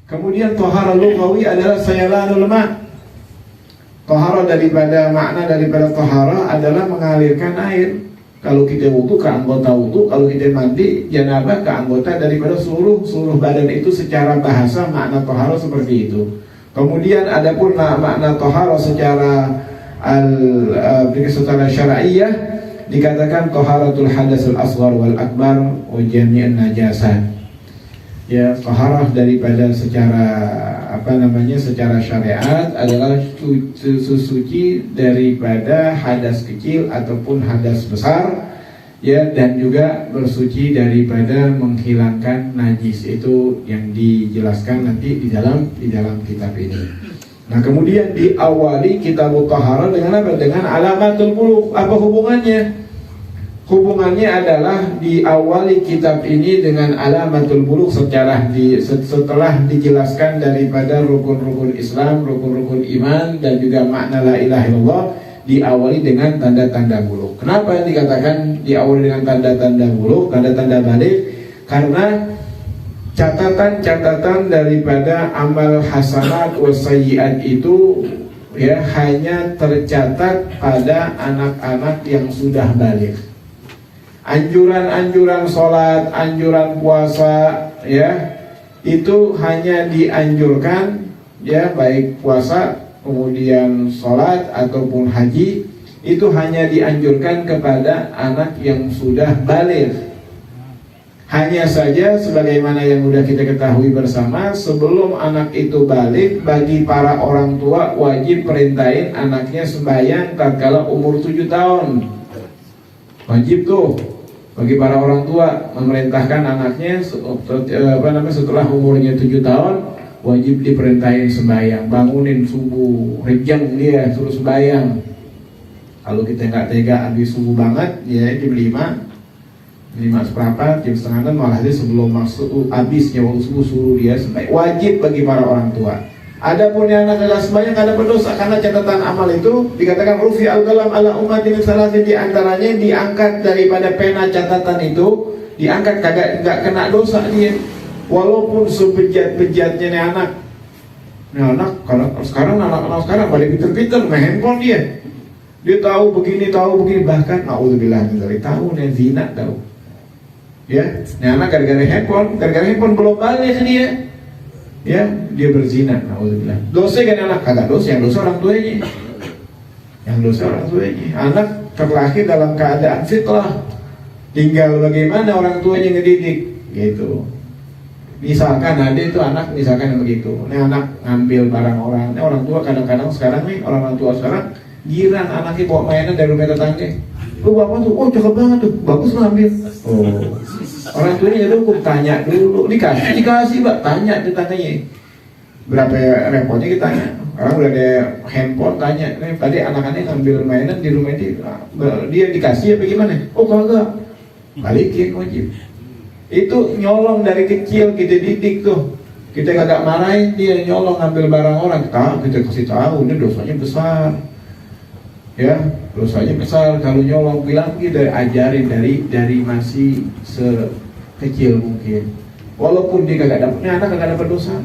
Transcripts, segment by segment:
Kemudian tohara lughawi adalah sayalanul ma. Tohara daripada makna daripada tohara adalah mengalirkan air. Kalau kita wudu ke anggota wudu, kalau kita mandi janabah ke anggota daripada seluruh badan itu. Secara bahasa makna tohara seperti itu. Kemudian adapun makna tohara secara secara syar'iyyah dikatakan toharatul hadatsul asghar wal akbar wa jami'an najasat. Ya, taharah daripada secara secara syariat adalah suci daripada hadas kecil ataupun hadas besar, ya, dan juga bersuci daripada menghilangkan najis. Itu yang dijelaskan nanti di dalam kitab ini. Nah, kemudian diawali kitab taharah dengan apa? Dengan alamatul bulugh. Apa hubungannya? Hubungannya adalah diawali kitab ini dengan alamatul bulugh setelah dijelaskan daripada rukun-rukun Islam, rukun-rukun iman, dan juga makna la ilaha illallah, diawali dengan tanda-tanda bulugh. Kenapa dikatakan diawali dengan tanda-tanda bulugh, tanda-tanda balik? Karena catatan-catatan daripada amal hasanat wa sayyiat itu, ya, hanya tercatat pada anak-anak yang sudah balik. Anjuran-anjuran sholat, anjuran puasa, ya, itu hanya dianjurkan, ya, baik puasa, kemudian sholat ataupun haji, itu hanya dianjurkan kepada anak yang sudah balik. Hanya saja sebagaimana yang sudah kita ketahui bersama, sebelum anak itu balik, bagi para orang tua wajib perintahin anaknya sembahyang tatkala umur 7 tahun. Wajib tuh bagi para orang tua memerintahkan anaknya setelah umurnya 7 tahun wajib diperintahin sembahyang, bangunin subuh, rejang dia suruh sembahyang. Kalau kita nggak tega habis subuh banget, ya jam 5 seperempat, jam setengah 6, malah dia sebelum masuk habisnya waktu subuh suruh dia sembahyang. Wajib bagi para orang tua. Adapun yang adalah sembahyang ada berdosa, karena catatan amal itu dikatakan rufi al-qalam ala ummatin salasin, di antaranya diangkat daripada pena catatan itu, diangkat nggak kena dosa dia, walaupun sebejat-bejatnya nih anak. Nah, kalau sekarang anak-anak sekarang pada pinter-pinter main handphone dia tahu begini bahkan naudzubillah dari tahu nih zina tahu. Ya, nih anak gara-gara handphone belum balik dia. Ya, dia berzina, naudzubillah. Dosa kan anak, kagak dosa, yang dosa orang tuanya. Anak terlahir dalam keadaan fitrah, tinggal bagaimana orang tuanya ngedidik, gitu. Misalkan ada itu anak, misalkan yang begitu, ini anak ngambil barang orang, ini orang tua kadang-kadang sekarang nih, orang tua sekarang girang anaknya bawa mainan dari rumah tetangga. Lu bapak tuh, oh cakep banget tuh, bagus ngambil. Oh, orang tuanya jadi hukum, tanya dulu, dikasih Pak, tanya tetangganya. Berapa repotnya kita tanya. Orang udah ada handphone, tanya, tadi anak-anaknya ngambil mainan di rumah dia dikasih apa gimana? Oh kagak, balikin wajib. Itu nyolong dari kecil kita didik tuh. Kita kagak marahin dia nyolong ngambil barang orang, kita kasih tahu ini dosanya besar. Ya, dosanya besar kalau nyolong, bilang kita ajarin dari masih sekecil mungkin. Walaupun dia kagak dapatnya, anak kagak dapat dosa.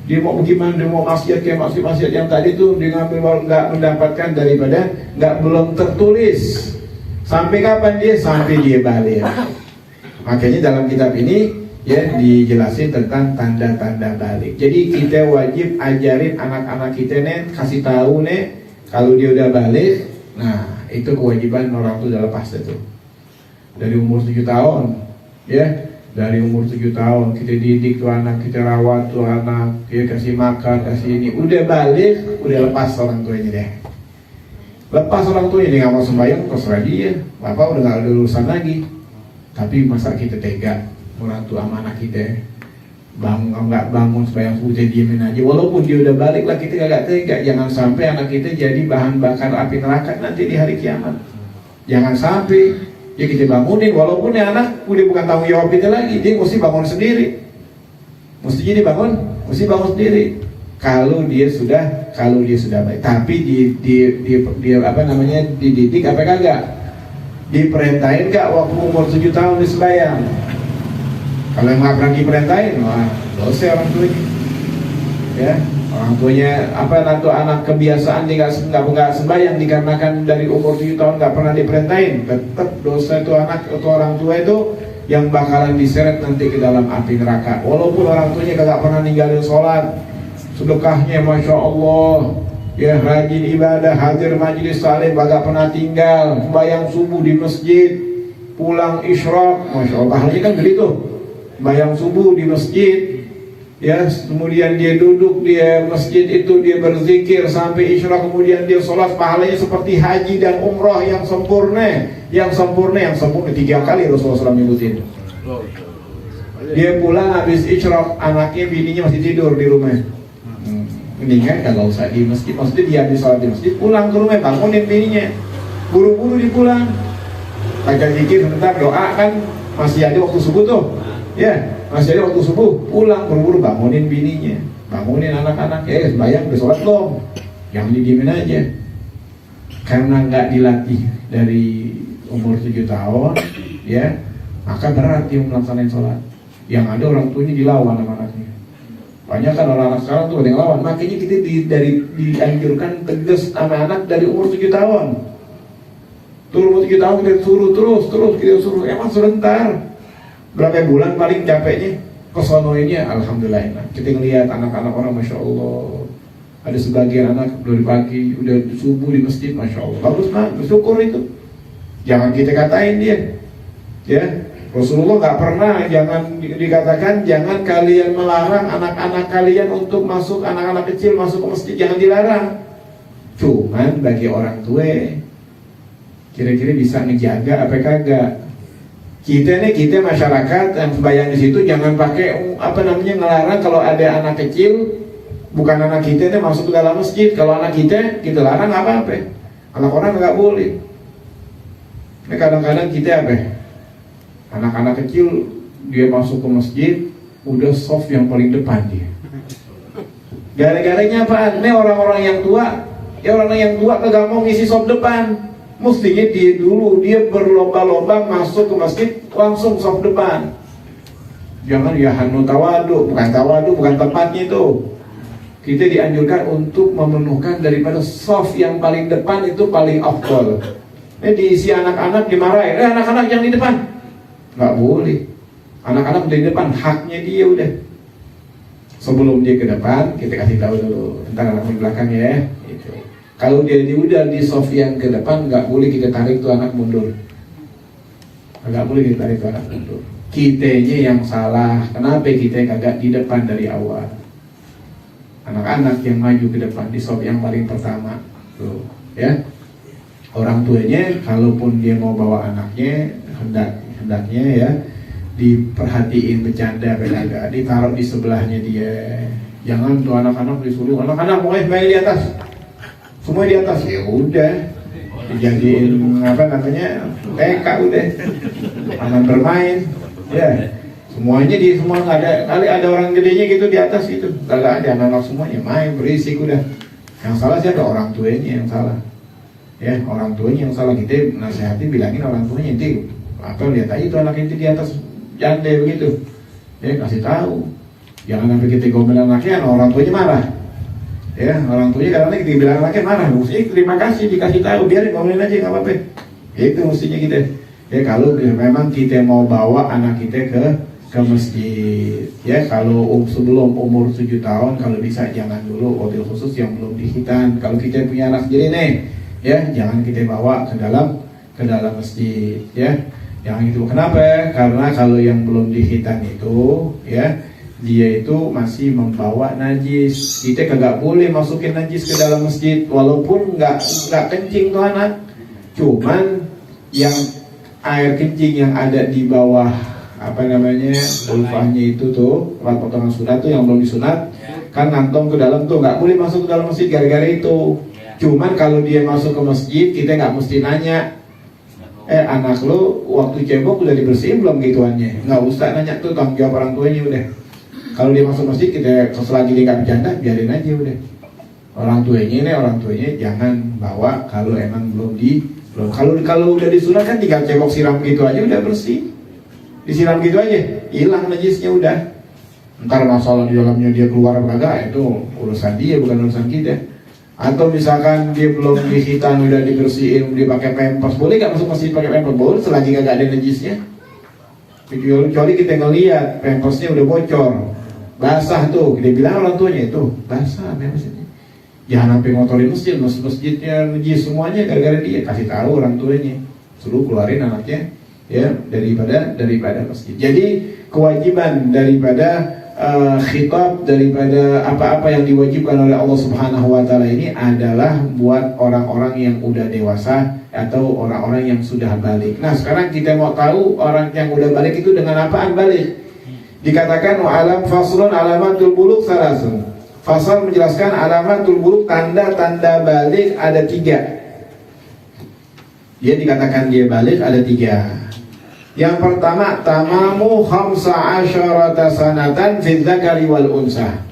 Dia mau bagaimana, dia mau maksiat kayak maksiat yang tadi tuh dia ngambil nggak mendapatkan daripada belum tertulis. Sampai kapan dia? Sampai dia balik. Makanya dalam kitab ini ya dijelasin tentang tanda-tanda balik. Jadi kita wajib ajarin anak-anak kita nih, kasih tahu nih kalau dia udah balik. Nah, itu kewajiban orang tua udah lepas itu. Dari umur 7 tahun, ya. Dari umur 7 tahun kita didik tuh anak, kita rawat tuh anak, kita kasih makan, kasih ini. Udah balik, udah lepas orang tuanya deh. Lepas orang tuanya, dia nggak mau sembahyang, terserah dia. Bapak udah nggak ada urusan lagi. Tapi masa kita tega orang tua sama anak kita, nggak bangun sembahyang subuh, diemin aja. Walaupun dia udah balik lah, kita nggak tega. Jangan sampai anak kita jadi bahan bakar api neraka nanti di hari kiamat. Jangan sampai. Ya kita bangunin, walaupun ya anak udah bukan tanggung jawab kita lagi, dia mesti bangun sendiri. Mesti bangun sendiri. Kalau dia sudah baik. Tapi dia dididik apa kagak? Diperintahin gak waktu umur 7 tahun disembahyang? Kalau yang nggak pernah diperintahin, wah dosa orang tua ini. Ya, orang tuanya atau anak kebiasaan dia nggak sembahyang dikarenakan dari umur 7 tahun nggak pernah diperintahin, tetap dosa itu anak atau orang tua itu yang bakalan diseret nanti ke dalam api neraka. Walaupun orang tuanya nggak pernah ninggalin sholat, sedekahnya masya Allah, ya rajin ibadah, hadir majelis salim, nggak pernah tinggal, sembahyang subuh di masjid, pulang isyraq, masya Allah, pahalanya kan begitu, sembahyang subuh di masjid. Ya, kemudian dia duduk di masjid itu, dia berzikir sampai isyraq, kemudian dia sholat, pahalanya seperti haji dan umrah yang sempurna 3 kali Rasulullah SAW nyebutin. Dia pulang habis isyraq, anaknya bininya masih tidur di rumah. Mendingan kalau usah di masjid, maksudnya dia habis sholat di masjid, pulang ke rumah, bangunin bininya, buru-buru dipulang, baca zikir sebentar, doa kan masih ada waktu subuh tuh. Ya, masih ada waktu subuh, pulang buru-buru bangunin bininya, bangunin anak-anak, sembahyang udah sholat belum? Jangan didiemin aja. Karena nggak dilatih dari umur 7 tahun, ya, maka berat dia melaksanakan sholat. Yang ada orang tuanya dilawan sama anaknya. Banyak kan orang-anak sekarang tuh ada yang lawan. Makanya kita dianjurkan tegas sama anak dari umur 7 tahun. Tuh umur 7 tahun kita suruh terus kita suruh. Emang sebentar. Berapa bulan paling capeknya, kesonoinnya alhamdulillah. Kita ngelihat anak-anak orang masya Allah, ada sebagian anak dari pagi udah subuh di masjid, masya Allah, bagus banget, bersyukur itu. Jangan kita katain dia, ya. Rasulullah nggak pernah dikatakan jangan kalian melarang anak-anak kalian untuk masuk, anak-anak kecil masuk ke masjid, jangan dilarang. Cuman bagi orang tua, kira-kira bisa ngejaga apa kagak? Kita masyarakat yang sembahyang di situ jangan pakai ngelarang kalau ada anak kecil, bukan anak kita nih masuk ke dalam masjid. Kalau anak kita larang apa-apa, anak orang nggak boleh. Ini kadang-kadang kita anak-anak kecil dia masuk ke masjid udah soft yang paling depan dia. Gara-garanya apaan? Ini orang-orang yang tua, orang yang tua kagak mau ngisi soft depan. Mestinya dia berlomba-lomba masuk ke masjid langsung soft depan. Jangan tawadu, bukan tempatnya itu. Kita dianjurkan untuk memenuhkan daripada soft yang paling depan itu paling afdal. Ini diisi anak-anak dimarahin, anak-anak yang di depan. Nggak boleh. Anak-anak di depan, haknya dia udah. Sebelum dia ke depan, kita kasih tahu dulu tentang anak di belakang ya. Gitu. Kalau dia udah di soft yang ke depan, nggak boleh kita tarik tuh anak mundur. Nggak boleh kita tarik tuh anak mundur. Kitanya yang salah. Kenapa kita kagak di depan dari awal? Anak-anak yang maju ke depan di soft yang paling pertama, tuh, ya. Orang tuanya, kalaupun dia mau bawa anaknya, hendaknya ya diperhatiin bercanda kagak, ditaruh di sebelahnya dia. Jangan tuh anak-anak disuruh, anak-anak mau main di atas. Semua di atas, ya udah dijadiin TK udah, anak bermain, ya semuanya semua nggak ada, kali ada orang gedenya gitu di atas gitu, kagak ada, anak-anak semuanya main berisik udah. Yang salah siapa? Orang tuanya yang salah, ya orang tuanya yang salah. Kita nasihati bilangin orang tuanya, nanti lihat aja tuh anak itu di atas jande begitu, ya kasih tahu, jangan sampai kita gomel anaknya, orang tuanya marah. Ya, orang tuanya kadang-kadang kita bilang anaknya marah, mestinya terima kasih dikasih tahu, biarin ngomelin aja nggak apa-apa. Itu mestinya kita. Ya kalau memang kita mau bawa anak kita ke masjid, ya kalau sebelum umur 7 tahun kalau bisa jangan dulu, wabil khusus yang belum dihitan. Kalau kita punya anak sendiri nih, ya jangan kita bawa ke dalam masjid, ya. Jangan gitu. Kenapa? Karena kalau yang belum dihitan itu, ya dia itu masih membawa najis. Kita kagak boleh masukin najis ke dalam masjid, walaupun nggak kencing tuh anak. Cuman yang air kencing yang ada di bawah ulfahnya itu tuh, tempat potongan sunat tuh yang belum disunat, kan ngantong ke dalam tuh, nggak boleh masuk ke dalam masjid gara-gara itu. Cuman kalau dia masuk ke masjid, kita nggak mesti nanya, anak lo waktu cebok udah dibersihin belum gituannya. Nggak usah nanya tuh, tanggung jawab orang tuanya udah. Kalau dia masuk masjid, kita selagi dia nggak bercanda, biarin aja udah. Orang tuanya jangan bawa kalau emang belum. Kalau udah disunat kan tinggal cebok siram gitu aja udah bersih. Disiram gitu aja, hilang najisnya udah. Ntar masalah di dalamnya dia keluar apa kagak, itu urusan dia, bukan urusan kita. Atau misalkan dia belum dihitan, udah dibersihin, dia pakai pampers, boleh gak masuk masjid pakai pampers? Boleh, selagi kagak ada najisnya. Kecuali kita ngelihat pampersnya udah bocor, basah tuh, kita bilang orang tuanya itu basah pampersnya. Jangan sampai ngotorin masjidnya najis semuanya gara-gara dia. Kasih tahu orang tuanya, suruh keluarin anaknya ya daripada masjid. Jadi kewajiban daripada khitab, daripada apa-apa yang diwajibkan oleh Allah Subhanahu wa taala ini adalah buat orang-orang yang udah dewasa atau orang-orang yang sudah balik. Nah, sekarang kita mau tahu orang yang udah balik itu dengan apaan balik? Dikatakan wa alam faslun alamatul bulugh salasun. Fasal menjelaskan alamatul bulugh, tanda-tanda balik ada 3. Dia dikatakan dia balik ada 3. Yang pertama, tamamu 15 sanatan fi dzakari wal unsa.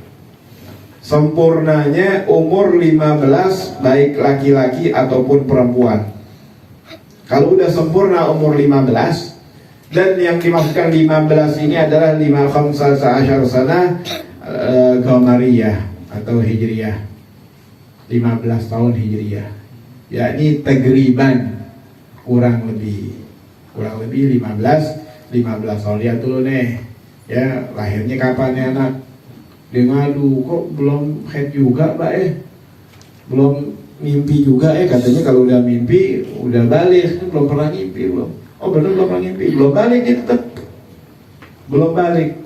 Sempurnanya umur 15 baik laki-laki ataupun perempuan. Kalau udah sempurna umur 15, dan yang dimaksudkan 15 ini adalah 15 sana Qamariyah atau Hijriyah, 15 tahun Hijriyah, yakni tegriban kurang lebih 15 tahun. Lihat dulu nih ya, lahirnya kapan nih anak? Dia ngadu, kok belum head juga Mbak belum mimpi juga katanya kalau udah mimpi udah balik. Belum pernah mimpi belum? Oh benar belum pernah mimpi, belum balik, dia tetap belum balik.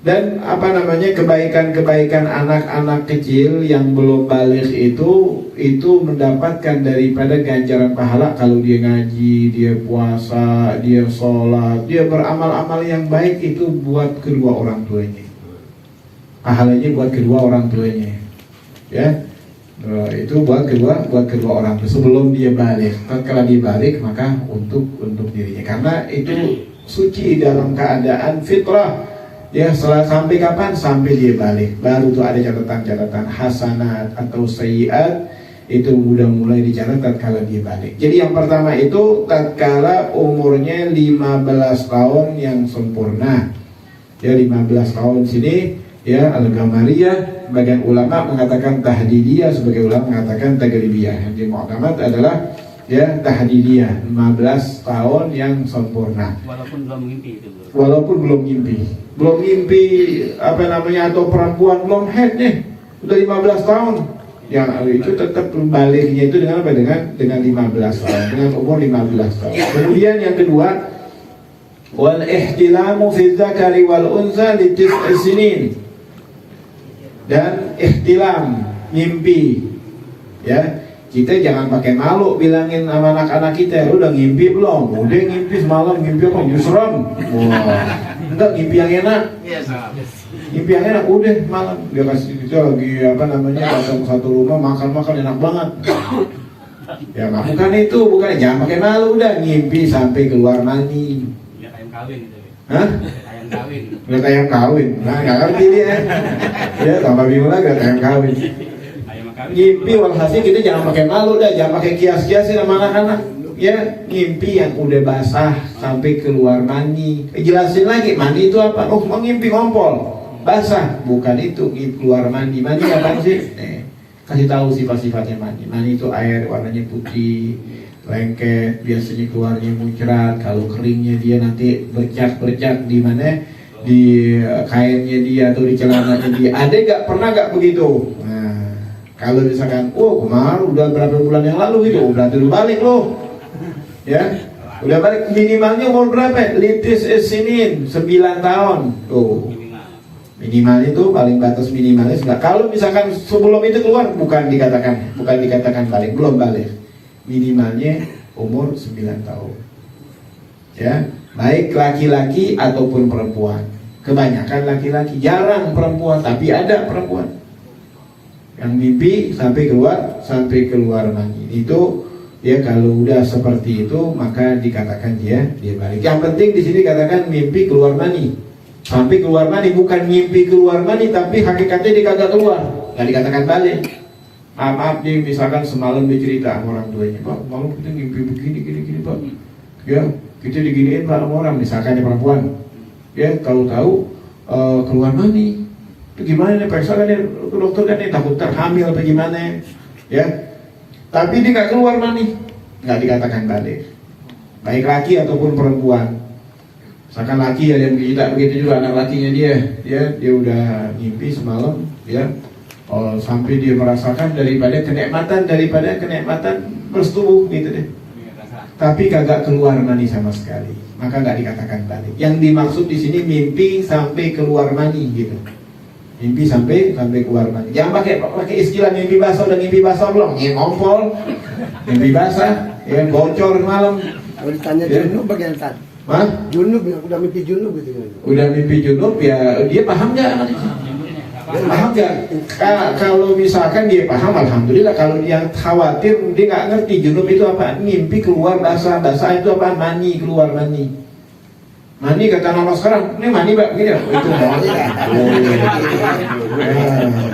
Dan kebaikan-kebaikan anak-anak kecil yang belum balik itu mendapatkan daripada ganjaran pahala kalau dia ngaji, dia puasa, dia sholat, dia beramal-amal yang baik, itu buat kedua orang tuanya. Pahalanya buat kedua orang tuanya. Ya. Itu buat kedua orang tua sebelum dia balik. Kalau dia balik maka untuk dirinya, karena itu suci dalam keadaan fitrah. Ya, sampai kapan? Sampai dia balik. Baru tuh ada catatan hasanat atau sayyiat, itu udah mulai dicatat tatkala dia balik. Jadi yang pertama itu tatkala umurnya 15 tahun yang sempurna. Ya, 15 tahun sini ya al-Qamariyah, bagian ulama mengatakan tahdidiyah, sebagai ulama mengatakan taglibiyah. Yang mu'tamad adalah ya tahdidiyah, 15 tahun yang sempurna. Walaupun belum mimpi itu. Walaupun belum mimpi atau perempuan belum head nih, udah 15 tahun. Yang itu tetap baliknya itu dengan apa? Dengan 15 tahun, dengan umur 15 tahun. Kemudian yang kedua, wal ihtilamu fi dzakari wal unsa li 9 sinin. Dan ihtilam, mimpi. Ya, kita jangan pakai malu bilangin sama anak-anak kita, lu udah ngimpi belum? Udah ngimpi semalam, ngimpi apa? Yusram. Wah, enggak, ngimpi yang enak. Ngimpi yang enak, udah malam dia kasih itu lagi datang satu rumah makan enak banget. Ya bukan itu, bukan, jangan pakai malu, udah ngimpi sampai keluar mani. Ya ayam kawin itu. Hah? Ayam kawin. Lihat ayam kawin. Nah, nggak ngerti dia. Ya, tambah bingung lagi lihat ayam kawin. Ngimpi walhasil kita jangan pakai malu dah, jangan pakai kias-kiasin sama anak-anak. Ya, ngimpi yang udah basah sampai keluar mani. Jelasin lagi, mani itu apa? Oh, mau ngimpi ngompol, basah. Bukan itu, ngimpi keluar mani. Mani apa sih? Kasih tahu sifat-sifatnya mani. Mani itu air warnanya putih, lengket, biasanya keluarnya muncrat. Kalau keringnya dia nanti bercak-bercak di mana? Di kainnya dia atau di celananya dia. Ada pernah nggak begitu? Nah, kalau misalkan, kemarin udah berapa bulan yang lalu gitu, berarti udah balik loh. Ya, udah balik. Minimalnya umur berapa? Litis sinin 9 tahun. Tuh. Minimal itu paling batas minimalnya sudah. Kalau misalkan sebelum itu keluar bukan dikatakan balik, belum balik. Minimalnya umur 9 tahun. Ya, baik laki-laki ataupun perempuan. Kebanyakan laki-laki, jarang perempuan, tapi ada perempuan yang mimpi sampai keluar mani. Itu ya, kalau udah seperti itu maka dikatakan dia balik. Yang penting di sini katakan mimpi keluar mani. Sampai keluar mani, bukan mimpi keluar mani tapi hakikatnya dia kagak keluar. Enggak dikatakan balik. Maaf nih, misalkan semalam dia cerita sama orang tuanya, Pak, malam kita mimpi begini Pak. Ya, kita diginiin Pak sama orang, misalkan dia perempuan. Ya, tahu-tahu keluar mani. Gimana nih, periksa kan nih, dokter kan nih takut terhamil apa gimana ya. Tapi dia nggak keluar mani, nggak dikatakan balik. Baik laki ataupun perempuan. Misalkan laki ada yang tidak begitu juga anak lakinya dia udah ngimpi semalam ya. Oh, sampai dia merasakan daripada kenikmatan bersetubuh gitu deh. Tapi kagak keluar mani sama sekali, maka nggak dikatakan balik. Yang dimaksud di sini mimpi sampai keluar mani gitu. Mimpi sampai keluar mani. Jangan pakai istilah mimpi basah, udah mimpi basah belum? Ngompol, mimpi basah, ya bocor malam. Kalau ditanya Ya. junub bagian saat. Hah? Junub, udah mimpi junub gitu. Udah mimpi junub ya, dia paham nggak anaknya? Paham nggak? Kalau misalkan dia paham, alhamdulillah. Kalau dia khawatir, dia nggak ngerti junub itu apa. Mimpi keluar basah itu apa? Mani, keluar mani. Mani kata anak sekarang, ini mani mbak, gini ya? Itu mani.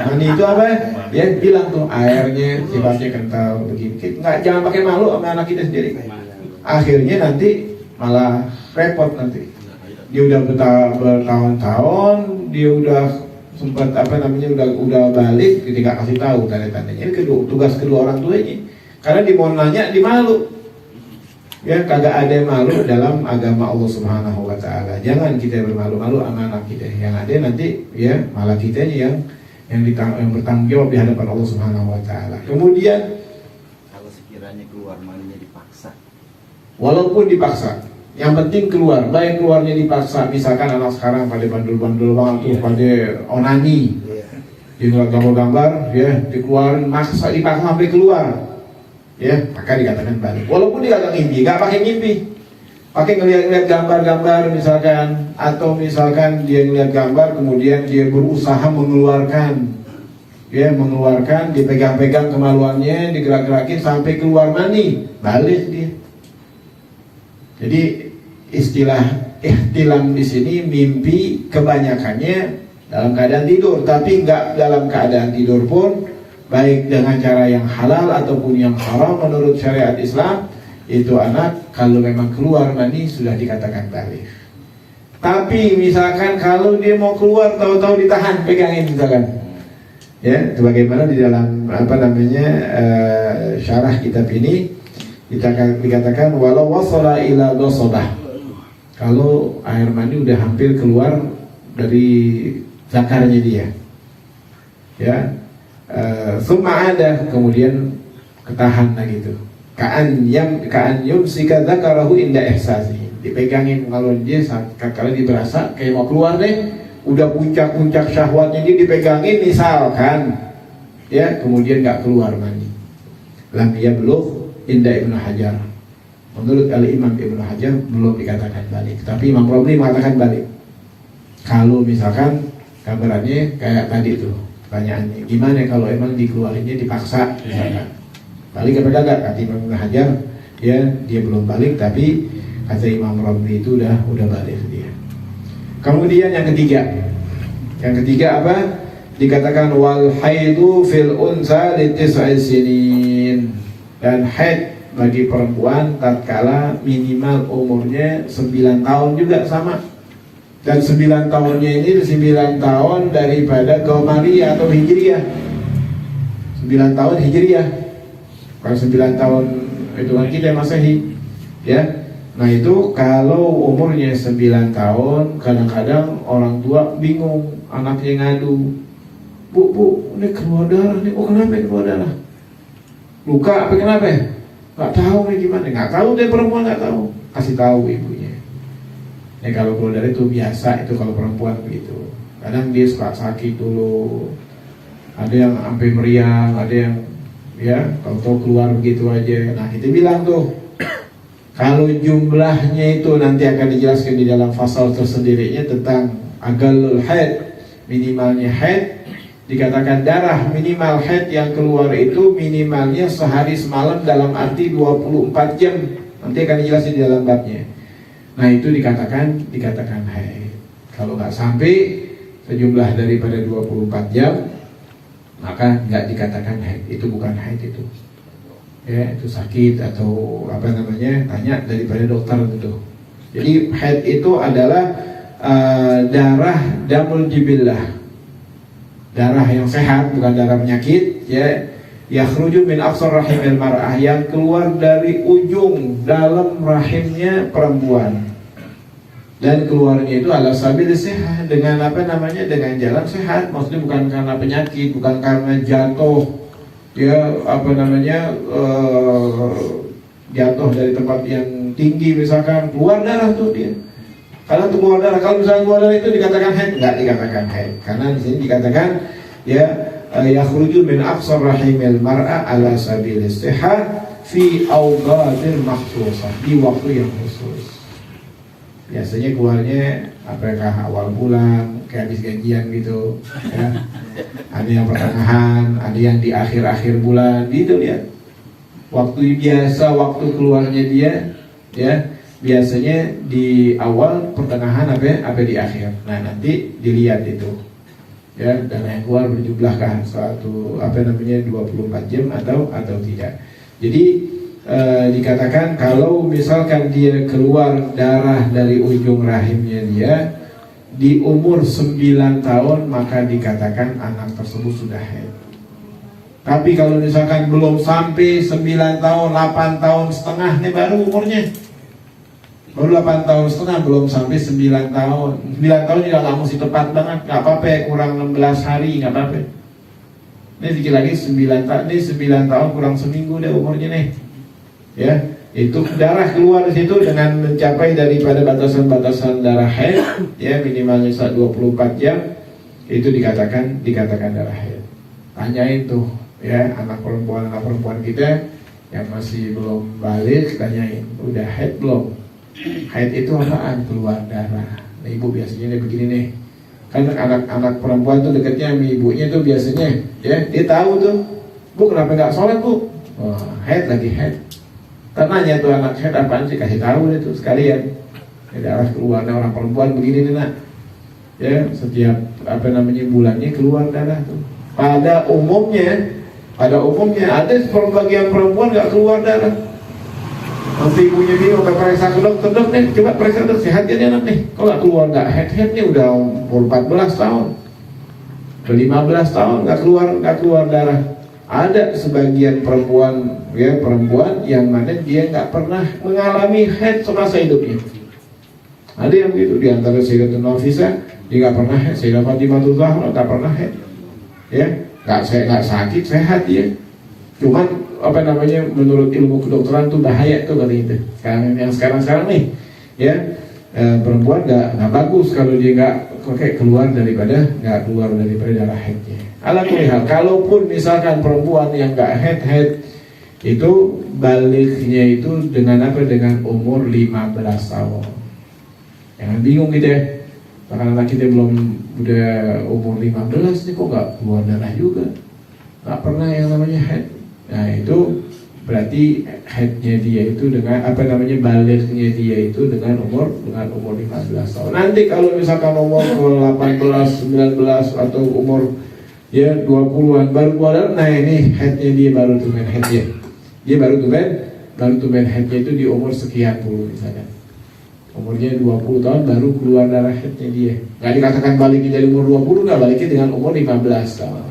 Mani itu apa? Ya bilang tuh airnya sifatnya kental begini. Jangan pakai malu sama anak kita sendiri. Akhirnya nanti malah repot nanti. Dia udah bertahun-tahun, dia udah sempat udah balik, ketika kasih tahu tanda-tandanya. Ini tugas kedua orang tuanya. Karena dia mau nanya, dia malu. Ya, kagak ada yang malu dalam agama Allah Subhanahu wa taala. Jangan kita bermalu-malu sama anak kita. Yang ada nanti ya malah kitanya yang bertanggung jawab di hadapan Allah Subhanahu wa taala. Kemudian kalau sekiranya keluar maninya dipaksa, walaupun dipaksa, yang penting keluar. Baik keluarnya dipaksa, misalkan anak sekarang pada bandul-bandul banget tuh, pada onani, dia ngeliat gambar-gambar, ya dikeluarin, dipaksa sampai keluar, ya maka dikatakan balik. Walaupun dia agak ngimpi, nggak pakai ngimpi, pakai ngeliat gambar-gambar misalkan, atau misalkan dia ngeliat gambar, kemudian dia berusaha mengeluarkan, dipegang-pegang kemaluannya, digerak-gerakin sampai keluar mani, balik dia. Jadi istilah ihtilam di sini mimpi kebanyakannya dalam keadaan tidur, tapi nggak dalam keadaan tidur pun, baik dengan cara yang halal ataupun yang haram menurut syariat Islam, itu anak kalau memang keluar mani sudah dikatakan balik. Tapi misalkan kalau dia mau keluar tahu-tahu ditahan, pegangin misalkan, ya sebagaimana di dalam syarah kitab ini. Dikatakan walau wasala ila dosobah, kalau air mani udah hampir keluar dari zakarnya dia, ya summa ada kemudian ketahan lagi gitu, kaan yumsika zakarahu inda ihsasi, dipegangin kalau dia kalau dia berasa kayak mau keluar deh, udah puncak syahwatnya dia dipegangin misalkan, ya kemudian nggak keluar mani, lam yablugh inda Ibnu Hajar. Menurut Al-Imam Ibnu Hajar belum dikatakan balik, tapi Imam Romli mengatakan balik. Kalau misalkan gambarannya kayak tadi tuh, pertanyaannya gimana kalau emang dikeluarinnya dipaksa misalkan, balik kepada enggak? Kata Imam Ibnu Hajar ya dia belum balik, tapi kata Imam Romli itu udah balik dia. Kemudian yang ketiga apa? Dikatakan wal haidu fil unsa li tis'i sinin. Dan haid bagi perempuan tatkala minimal umurnya 9 tahun juga sama. Dan 9 tahunnya ini 9 tahun daripada Qamariyah atau Hijriyah. 9 tahun Hijriyah. Kalau 9 tahun hitungan kita Masehi, ya. Nah itu kalau umurnya 9 tahun, kadang-kadang orang tua bingung, anaknya ngadu, Bu, ini keluar darah nih. Oh kenapa keluar darah? Luka apa kenapa? Nggak tahu nih gimana. Nggak tahu deh, perempuan nggak tahu. Kasih tahu ibunya. Ya kalau keluar darah itu biasa, itu kalau perempuan begitu. Kadang dia suka sakit dulu. Ada yang sampai meriang, ada yang ya kalau keluar begitu aja. Nah kita bilang tuh, kalau jumlahnya itu nanti akan dijelaskan di dalam pasal tersendirinya tentang agalul haid, minimalnya haid. Dikatakan darah minimal haid yang keluar itu minimalnya sehari semalam dalam arti 24 jam. Nanti akan dijelasin di dalam babnya. Nah itu dikatakan haid. Kalau nggak sampai sejumlah daripada 24 jam, maka nggak dikatakan haid. Itu bukan haid itu. Ya itu sakit atau apa namanya, tanya daripada dokter gitu. Jadi haid itu adalah darah damul jibillah. darah yang sehat, bukan darah penyakit, ya. Yakhruju min aqsar rahimil mar'ah, yang keluar dari ujung dalam rahimnya perempuan. Dan keluarnya itu ala sabil sehat, dengan apa namanya, dengan jalan sehat. Maksudnya bukan karena penyakit, bukan karena jatuh, ya apa namanya, jatuh dari tempat yang tinggi misalkan, keluar darah tuh dia. Kalau itu keluar darah, kalau misalnya keluar darah itu dikatakan haid, enggak dikatakan haid, karena di sini dikatakan ya yakhruju min aqsar rahimil mar'a ala sabil sehat fi awqatil makhsusah, di waktu yang khusus. Biasanya keluarnya apakah awal bulan, kayak habis gajian gitu, ya. Ada yang pertengahan, ada yang di akhir-akhir bulan, gitu ya. Waktu biasa, waktu keluarnya dia, ya biasanya di awal, pertengahan, apa di akhir. Nah nanti dilihat itu, ya, darah yang keluar berjumlahkah suatu apa namanya 24 jam atau tidak. Jadi dikatakan kalau misalkan dia keluar darah dari ujung rahimnya dia di umur 9 tahun, maka dikatakan anak tersebut sudah haid. Tapi kalau misalkan belum sampai 9 tahun, 8 tahun setengah nih baru umurnya, baru 8 tahun setengah, belum sampai 9 tahun. 9 tahun juga nggak mesti tepat banget, nggak apa-apa, kurang 16 hari nggak apa-apa. Ini dikit lagi 9 tahun, ini 9 tahun kurang seminggu deh umurnya nih. Ya, itu darah keluar di situ dengan mencapai daripada batasan-batasan darah haid, ya minimalnya 24 jam, itu dikatakan darah haid. Tanyain tuh, ya anak perempuan kita yang masih belum balik, tanyain udah haid belum? Haid itu apaan? Keluar darah. Nah, ibu biasanya begini nih, kan anak perempuan tuh dekatnya sama ibunya tuh biasanya, ya dia tahu tuh, bu kenapa nggak sholat bu? Oh, haid lagi haid. Tanya tuh anak haid apaan sih, kasih tahu deh tuh sekalian. Darah keluarnya orang perempuan begini nih nak, ya setiap apa namanya bulannya keluar darah tuh. Pada umumnya ada sebagian perempuan nggak keluar darah. Nanti ibunya dia udah periksa ke dokter, dok nih coba periksa dokter, sehat ya anak nih. Kalau nggak keluar nggak haid nih udah umur 14 tahun, udah 15 tahun nggak keluar darah. Ada sebagian perempuan, ya perempuan yang mana dia nggak pernah mengalami haid semasa hidupnya. Ada yang begitu, di antara Sayyidatun Nafisah, dia nggak pernah haid. Sayyidah Fatimah Zahra nggak pernah haid, ya nggak sakit, sehat dia. Cuman apa namanya, menurut ilmu kedokteran tuh bahaya tuh kali itu. Sekarang nih, ya perempuan nggak bagus kalau dia nggak keluar daripada darah haidnya. Alhamdulillah, kalaupun misalkan perempuan yang nggak haid itu baliknya itu dengan apa? Dengan umur 15 tahun. Jangan bingung gitu ya. Karena anak kita belum udah umur 15 nih kok nggak keluar darah juga, nggak pernah yang namanya haid. Nah itu berarti haidnya dia itu dengan apa namanya, baliknya dia itu dengan umur 15 tahun. Nanti kalau misalkan umur 18, 19 atau umur ya 20-an baru keluar, nah ini haidnya dia baru tumen haidnya. Dia baru tumen haidnya itu di umur sekian puluh misalkan. Umurnya 20 tahun baru keluar darah haidnya dia. Nggak dikatakan baliknya dari umur 20, nggak, baliknya dengan umur 15 tahun.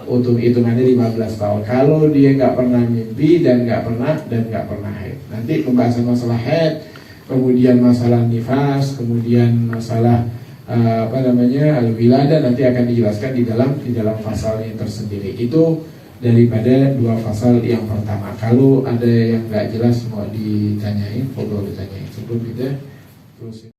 Untuk hitungannya 15 tahun. Kalau dia nggak pernah mimpi dan nggak pernah haid. Nanti pembahasan masalah haid, kemudian masalah nifas, kemudian masalah apa namanya al-wiladah nanti akan dijelaskan di dalam pasalnya tersendiri. Itu daripada 2 pasal yang pertama. Kalau ada yang nggak jelas mau ditanyain, perlu ditanyain sebelum kita terus.